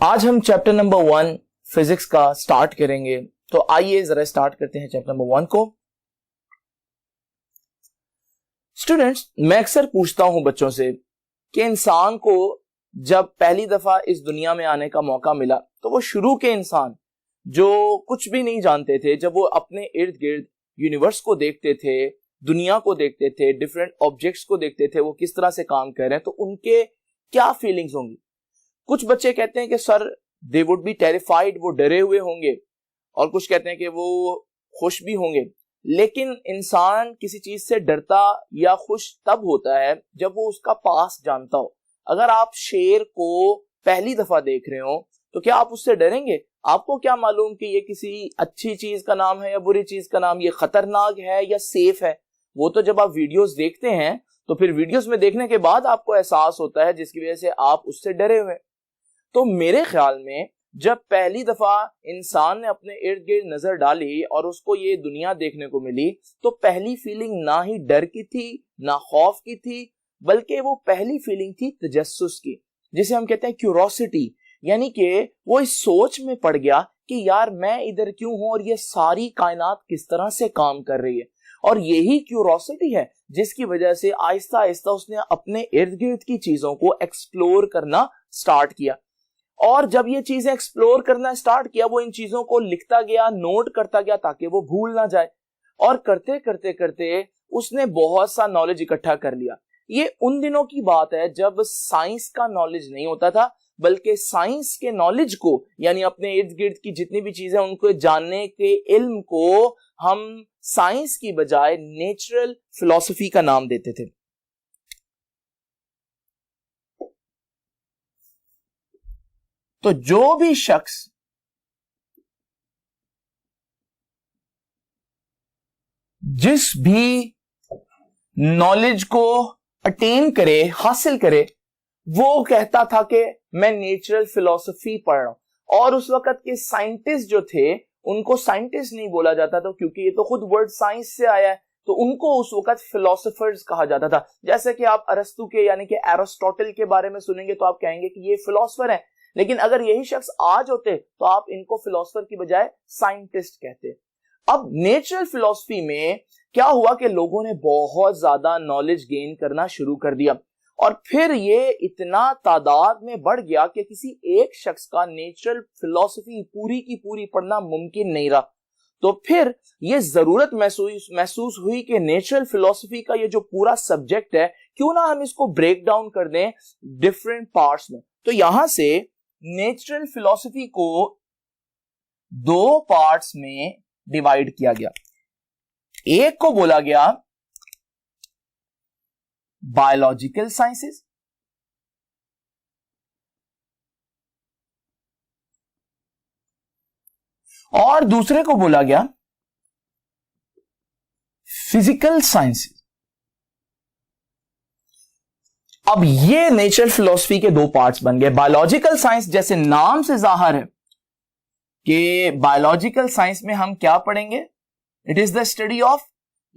आज हम chapter number 1 physics का स्टार्ट करेंगे। तो आइए जरा स्टार्ट करते हैं चैप्टर नंबर 1 को। स्टूडेंट्स, मैं अक्सर पूछता हूं बच्चों से कि इंसान को जब पहली दफा इस दुनिया में आने का मौका मिला तो वो शुरू के इंसान जो कुछ भी नहीं जानते थे, जब वो अपने इर्द गिर्द यूनिवर्स को देखते थे, दुनिया को देखते थे, डिफरेंट ऑब्जेक्ट्स को देखते थे, वो किस तरह से काम कर रहे हैं, तो उनके क्या फीलिंग्स होंगी। कुछ बच्चे कहते हैं कि sir they would be terrified, वो डरे हुए होंगे, और कुछ कहते हैं कि वो खुश भी होंगे। लेकिन इंसान किसी चीज से डरता या खुश तब होता है जब वो उसका पास जानता हो। अगर आप शेर को पहली दफा देख रहे हो तो क्या आप उससे डरेंगे? आपको क्या मालूम कि ये किसी अच्छी चीज का नाम है या बुरी चीज का नाम, ये खतरनाक है या सेफ है। वो तो जब आप वीडियोस देखते हैं तो फिर वीडियोस में देखने के बाद आपको एहसास होता है, जिसकी वजह से आप उससे डरे हुए। तो मेरे ख्याल में जब पहली दफा इंसान ने अपने इर्द गिर्द नजर डाली और उसको ये दुनिया देखने को मिली, तो पहली फीलिंग ना ही डर की थी ना खौफ की थी, बल्कि वो पहली फीलिंग थी तजस्सुस की, जिसे हम कहते हैं क्यूरोसिटी। यानी कि वो इस सोच में पड़ गया कि यार मैं इधर क्यों हूं और ये सारी कायनात किस तरह से काम कर रही है। और यही क्यूरोसिटी है जिसकी वजह से आहिस्ता आहिस्ता उसने अपने इर्द गिर्द की चीजों को एक्सप्लोर करना स्टार्ट किया। और जब ये चीजें एक्सप्लोर करना स्टार्ट किया, वो इन चीजों को लिखता गया, नोट करता गया ताकि वो भूल ना जाए। और करते करते करते उसने बहुत सा नॉलेज इकट्ठा कर लिया। ये उन दिनों की बात है जब साइंस का नॉलेज नहीं होता था, बल्कि साइंस के नॉलेज को, यानी अपने इर्द गिर्द की जितनी भी चीजें उनको जानने के इल्म को हम साइंस की बजाय नेचुरल फिलॉसफी का नाम देते थे। तो जो भी शख्स जिस भी नॉलेज को अटेन करे, हासिल करे, वो कहता था कि मैं नेचुरल फिलॉसफी पढ़ रहा हूं। और उस वक्त के साइंटिस्ट जो थे उनको साइंटिस्ट नहीं बोला जाता था, क्योंकि ये तो खुद वर्ड साइंस से आया है, तो उनको उस वक्त फिलोसोफर्स कहा जाता था। जैसे कि आप अरस्तु के यानी कि एरिस्टोटल के बारे में सुनेंगे तो आप कहेंगे कि ये फिलोसोफर है, लेकिन अगर यही शख्स आज होते तो आप इनको फिलोसोफर की बजाय साइंटिस्ट कहते। अब नेचुरल फिलॉसफी में क्या हुआ कि लोगों ने बहुत ज्यादा नॉलेज गेन करना शुरू कर दिया, और फिर ये इतना तादाद में बढ़ गया कि किसी एक शख्स का नेचुरल फिलॉसफी पूरी की पूरी पढ़ना मुमकिन नहीं रहा। तो फिर ये जरूरत महसूस हुई कि नेचुरल फिलॉसफी का ये जो पूरा सब्जेक्ट है, क्यों ना हम इसको ब्रेक डाउन कर दें डिफरेंट पार्ट्स में। तो यहां से नेचुरल फिलॉसफी को दो पार्ट्स में डिवाइड किया गया। एक को बोला गया बायोलॉजिकल साइंसेस, और दूसरे को बोला गया फिजिकल साइंसेस। अब ये नेचुरल फिलॉसफी के दो पार्ट्स बन गए। बायोलॉजिकल साइंस, जैसे नाम से जाहिर है कि बायोलॉजिकल साइंस में हम क्या पढ़ेंगे? It is the study of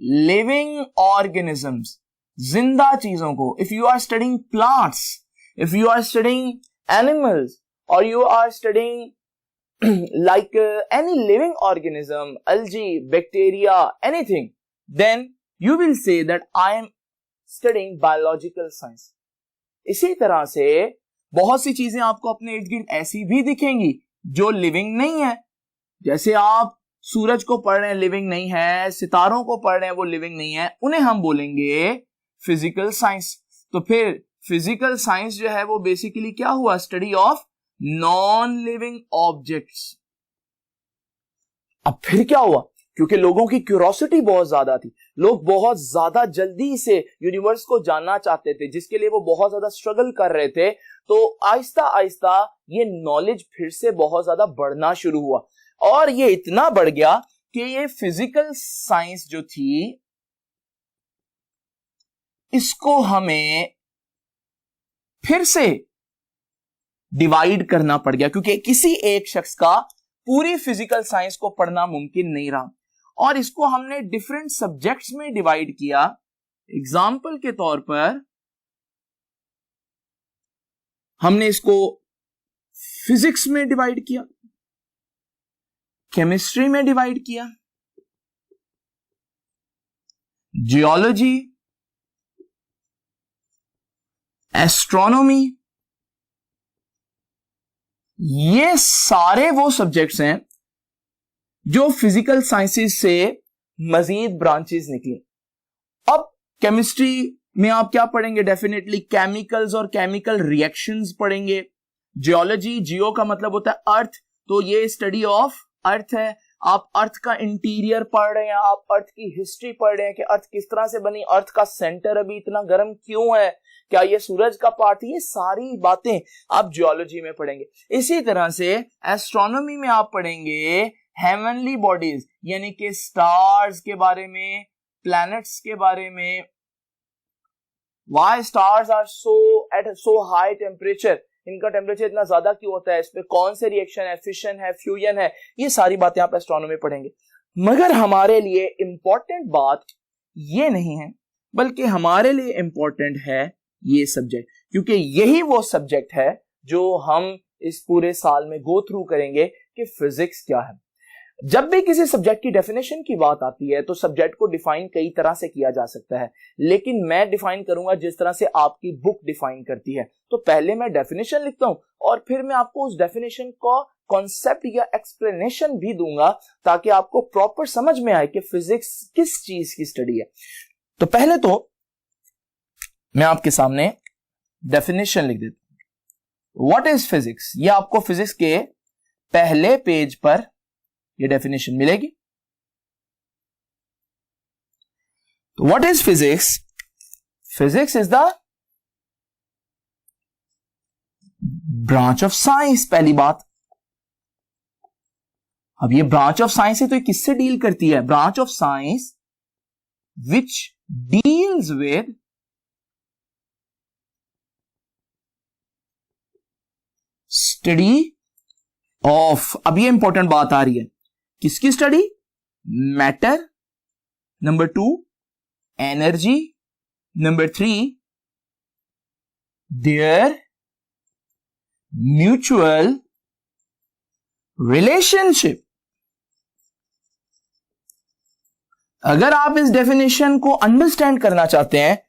living organisms, जिंदा चीजों को। If you are studying plants, if you are studying animals, और you are studying like any living organism, algae, bacteria, anything, then you will say that I am studying biological science. इसी तरह से बहुत सी चीजें आपको अपने इर्द गिर्द ऐसी भी दिखेंगी जो लिविंग नहीं है। जैसे आप सूरज को पढ़ रहे हैं, लिविंग नहीं है, सितारों को पढ़ रहे हैं, वो लिविंग नहीं है, उन्हें हम बोलेंगे फिजिकल साइंस। तो फिर फिजिकल साइंस जो है वो बेसिकली क्या हुआ? Study of non living objects. अब फिर क्या हुआ? क्योंकि लोगों की क्यूरोसिटी बहुत ज्यादा थी, लोग बहुत ज्यादा जल्दी से यूनिवर्स को जानना चाहते थे, जिसके लिए वो बहुत ज्यादा स्ट्रगल कर रहे थे। तो आहिस्ता आहिस्ता ये नॉलेज फिर से बहुत ज्यादा बढ़ना शुरू हुआ, और ये इतना बढ़ गया कि ये फिजिकल साइंस जो थी इसको हमें फिर से डिवाइड करना पड़ गया, क्योंकि किसी एक शख्स का पूरी फिजिकल साइंस को पढ़ना मुमकिन नहीं रहा, और इसको हमने डिफरेंट सब्जेक्ट्स में डिवाइड किया। एग्जाम्पल के तौर पर हमने इसको फिजिक्स में डिवाइड किया, केमिस्ट्री में डिवाइड किया, जियोलॉजी, एस्ट्रोनॉमी, ये सारे वो सब्जेक्ट्स हैं जो फिजिकल साइंसेस से मजीद ब्रांचेस निकली। अब केमिस्ट्री में आप क्या पढ़ेंगे? डेफिनेटली केमिकल्स और केमिकल रिएक्शंस पढ़ेंगे। जियोलॉजी, जियो का मतलब होता है अर्थ, तो ये स्टडी ऑफ अर्थ है। आप अर्थ का इंटीरियर पढ़ रहे हैं, आप अर्थ की हिस्ट्री पढ़ रहे हैं कि अर्थ किस तरह से बनी, अर्थ का सेंटर अभी इतना गर्म क्यों है, क्या ये सूरज का पार्ट, ये सारी बातें आप जियोलॉजी में पढ़ेंगे। इसी तरह से एस्ट्रोनॉमी में आप पढ़ेंगे हेवनली बॉडीज, यानी कि स्टार्स के बारे में, प्लैनेट्स के बारे में, why stars are so high temperature, इनका टेम्परेचर इतना ज्यादा क्यों होता है, इसमें कौन से रिएक्शन है, फिशन है, फ्यूजन है, ये सारी बातें आप एस्ट्रोनॉमी पढ़ेंगे। मगर हमारे लिए इंपॉर्टेंट बात ये नहीं है, बल्कि हमारे लिए इंपॉर्टेंट है ये सब्जेक्ट, क्योंकि यही वो सब्जेक्ट है जो हम इस पूरे साल में गो थ्रू करेंगे कि फिजिक्स क्या है। जब भी किसी सब्जेक्ट की डेफिनेशन की बात आती है तो सब्जेक्ट को डिफाइन कई तरह से किया जा सकता है, लेकिन मैं डिफाइन करूंगा जिस तरह से आपकी बुक डिफाइन करती है। तो पहले मैं डेफिनेशन लिखता हूं और फिर मैं आपको उस डेफिनेशन का कॉन्सेप्ट या एक्सप्लेनेशन भी दूंगा ताकि आपको प्रॉपर समझ में आए कि फिजिक्स किस चीज की स्टडी है। तो पहले तो मैं आपके सामने डेफिनेशन लिख देता हूं। व्हाट इज फिजिक्स, ये आपको फिजिक्स के पहले पेज पर ये डेफिनेशन मिलेगी। तो what is physics? Physics is the branch of science, पहली बात। अब ये ब्रांच ऑफ साइंस है तो ये किससे डील करती है? Branch of science which deals with study of, अब ये इंपॉर्टेंट बात आ रही है, किसकी study? Matter, number 2 energy, number 3 there mutual relationship. अगर आप इस डेफिनेशन को अंडरस्टैंड करना चाहते हैं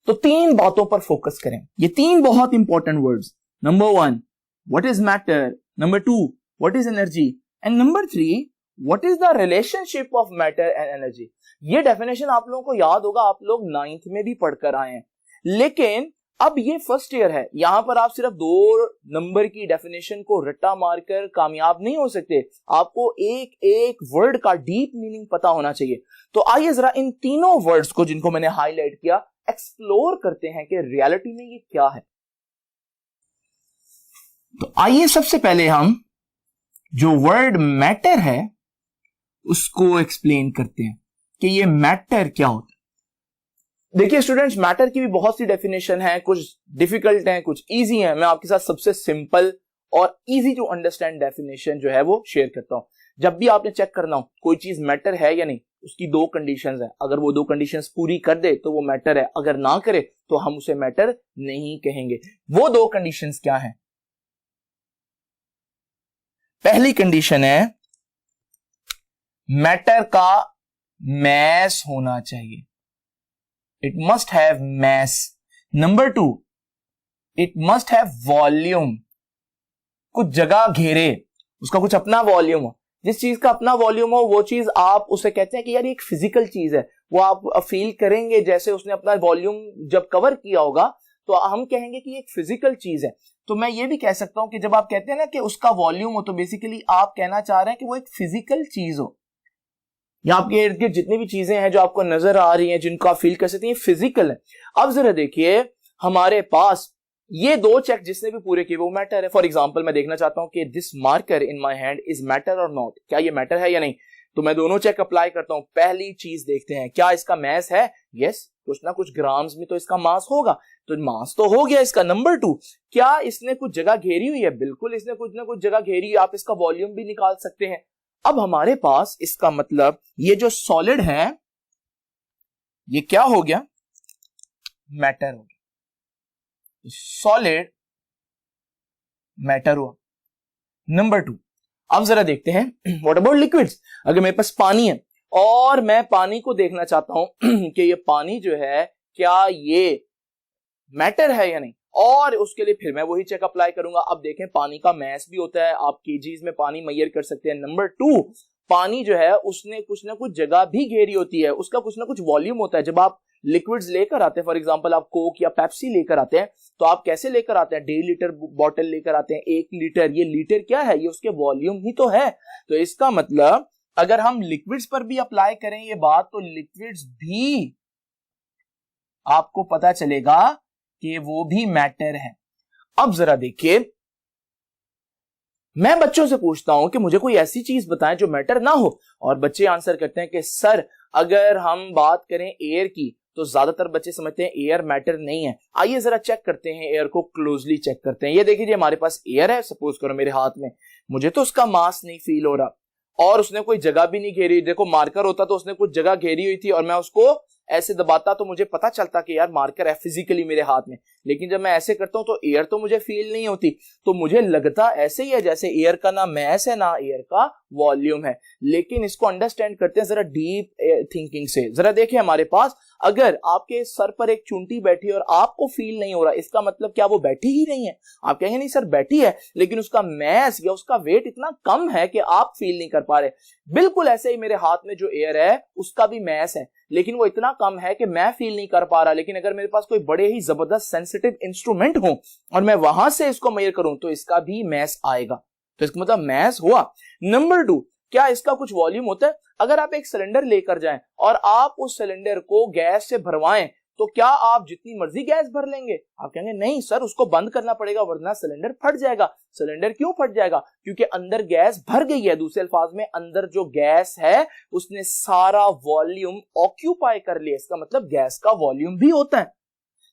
तो 3 बातों पर फोकस करें। ये 3 बहुत important words, number 1 what is matter, number 2 what is energy, and number 3 what is the relationship of matter and energy. ये डेफिनेशन आप लोगों को याद होगा, आप लोग 9th में भी पढ़कर आए हैं, लेकिन अब ये फर्स्ट ईयर है, यहां पर आप सिर्फ 2 नंबर की डेफिनेशन को रट्टा मारकर कामयाब नहीं हो सकते, आपको एक एक वर्ड का डीप मीनिंग पता होना चाहिए। तो आइए जरा इन तीनों वर्ड्स को जिनको मैंने हाईलाइट किया एक्सप्लोर करते हैं कि रियलिटी में ये क्या है। तो आइए सबसे पहले हम जो वर्ड मैटर है उसको एक्सप्लेन करते हैं कि ये मैटर क्या होता है। देखिए स्टूडेंट्स, मैटर की भी बहुत सी डेफिनेशन है, कुछ डिफिकल्ट हैं, कुछ इजी हैं। मैं आपके साथ सबसे सिंपल और इजी टू अंडरस्टैंड डेफिनेशन जो है वो शेयर करता हूं। जब भी आपने चेक करना हो कोई चीज मैटर है या नहीं, उसकी 2 कंडीशंस है। अगर वो 2 कंडीशंस पूरी कर दे तो वो मैटर है, अगर ना करे तो हम उसे मैटर नहीं कहेंगे। वो 2 कंडीशंस क्या है? पहली कंडीशन है मैटर का मैस होना चाहिए, it must have mass. Number 2 it must have volume, कुछ जगह घेरे, उसका कुछ अपना वॉल्यूम हो। जिस चीज का अपना वॉल्यूम हो वो चीज आप उसे कहते हैं कि यार ये एक फिजिकल चीज है, वो आप फील करेंगे जैसे उसने अपना वॉल्यूम जब कवर किया होगा तो हम कहेंगे कि एक फिजिकल चीज है। तो मैं ये भी कह सकता हूं कि जब आप कहते हैं ना कि उसका वॉल्यूम हो, तो बेसिकली आप कहना चाह रहे हैं कि वो एक फिजिकल चीज हो, या आपके इर्द गिर्द जितनी भी चीजें हैं जो आपको नजर आ रही हैं, जिनको आप फील कर सकते हैं, फिजिकल है। अब जरा देखिए हमारे पास ये 2 चेक जिसने भी पूरे किए वो मैटर है। फॉर एग्जांपल मैं देखना चाहता हूं कि this marker in my hand is matter और नॉट, क्या ये मैटर है या नहीं। तो मैं दोनों चेक अप्लाई करता हूं। पहली चीज देखते हैं, क्या इसका मास है? यस, कुछ ना कुछ ग्राम्स में तो इसका मास होगा, तो मास तो हो गया इसका। नंबर 2, क्या इसने कुछ जगह घेरी हुई है? बिल्कुल इसने कुछ ना कुछ जगह घेरी, आप इसका वॉल्यूम भी निकाल सकते हैं। अब हमारे पास इसका मतलब ये जो सॉलिड है ये क्या हो गया? मैटर हो गया। सॉलिड मैटर हुआ। नंबर 2, अब जरा देखते हैं व्हाट अबाउट लिक्विड्स। अगर मेरे पास पानी है और मैं पानी को देखना चाहता हूं कि ये पानी जो है क्या ये मैटर है या नहीं, और उसके लिए फिर मैं वही चेक अप्लाई करूंगा। अब देखें पानी का मैस भी होता है, आप केजीज में पानी मेजर कर सकते हैं। नंबर 2, पानी जो है उसने कुछ ना कुछ जगह भी घेरी होती है, उसका कुछ ना कुछ वॉल्यूम होता है। जब आप लिक्विड्स लेकर आते हैं, फॉर एग्जांपल आप कोक या पेप्सी लेकर आते हैं, तो आप कैसे लेकर आते हैं? 1.5 लीटर बॉटल लेकर आते हैं, 1 लीटर। ये लीटर क्या है? ये उसके वॉल्यूम ही तो है। तो इसका मतलब अगर हम लिक्विड्स पर भी अप्लाई करें ये बात, तो लिक्विड्स भी आपको पता चलेगा कि वो भी मैटर है। अब जरा देखिए, मैं बच्चों से पूछता हूं कि मुझे कोई ऐसी चीज बताएं जो मैटर ना हो, और बच्चे आंसर करते हैं कि सर अगर हम बात करें एयर की तो ज्यादातर बच्चे समझते हैं एयर मैटर नहीं है। आइए जरा चेक करते हैं, एयर को क्लोजली चेक करते हैं। ये देखिए हमारे पास एयर है, सपोज करो मेरे हाथ में, मुझे तो उसका मास नहीं फील हो रहा और उसने कोई जगह भी नहीं घेरी। देखो मार्कर होता तो उसने कुछ जगह घेरी हुई थी और मैं उसको ऐसे दबाता तो मुझे पता चलता कि यार मार्कर है फिजिकली मेरे हाथ में। लेकिन जब मैं ऐसे करता हूं तो एयर तो मुझे फील नहीं होती, तो मुझे लगता ऐसे ही है जैसे एयर का ना मैस है ना एयर का वॉल्यूम है। लेकिन इसको अंडरस्टैंड करते हैं जरा डीप थिंकिंग से। जरा देखिए हमारे पास अगर आपके सर पर एक चुंटी बैठी और आपको फील नहीं हो रहा, इसका मतलब क्या वो बैठी ही नहीं है? आप कहेंगे नहीं सर बैठी है, लेकिन उसका मैस या उसका वेट इतना कम है कि आप फील नहीं कर पा रहे। बिल्कुल ऐसे ही मेरे हाथ में जो एयर है उसका भी मैस है, लेकिन वो इतना कम है कि मैं फील नहीं कर पा रहा। लेकिन अगर मेरे पास कोई बड़े ही जबरदस्त सेंसिटिव इंस्ट्रूमेंट हो और मैं वहां से इसको मेजर करूं तो इसका भी मैस आएगा। तो इसका मतलब मैस हुआ। नंबर 2, क्या इसका कुछ वॉल्यूम होता है? अगर आप एक सिलेंडर लेकर जाएं और आप उस सिलेंडर को गैस से भरवाएं तो क्या आप जितनी मर्जी गैस भर लेंगे? आप कहेंगे नहीं सर उसको बंद करना पड़ेगा वरना सिलेंडर फट जाएगा। सिलेंडर क्यों फट जाएगा? क्योंकि अंदर गैस भर गई है। दूसरे अल्फाज में अंदर जो गैस है उसने सारा वॉल्यूम ऑक्यूपाई कर लिया। इसका मतलब गैस का वॉल्यूम भी होता है।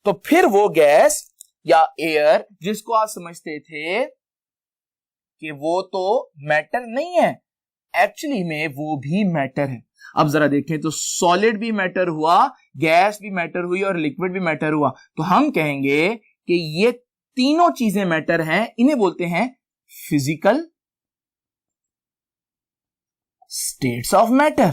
तो फिर वो गैस या एयर जिसको आप समझते थे कि वो तो मैटर नहीं है, एक्चुअली में वो भी मैटर है। अब जरा देखें तो सॉलिड भी मैटर हुआ, गैस भी मैटर हुई और लिक्विड भी मैटर हुआ। तो हम कहेंगे कि ये तीनों चीजें मैटर हैं। इन्हें बोलते हैं physical states of matter.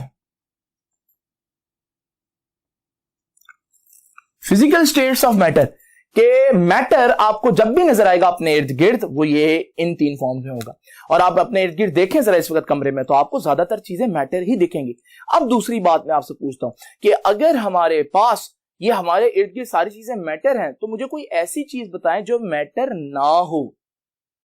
Physical states of matter के मैटर आपको जब भी नजर आएगा अपने इर्द गिर्द, वो ये इन 3 फॉर्म्स में होगा। और आप अपने इर्द गिर्द देखें जरा इस वक्त कमरे में तो आपको ज्यादातर चीजें मैटर ही दिखेंगी। अब दूसरी बात मैं आपसे पूछता हूं कि अगर हमारे पास ये हमारे इर्द गिर्द सारी चीजें मैटर हैं तो मुझे कोई ऐसी चीज बताएं जो मैटर ना हो।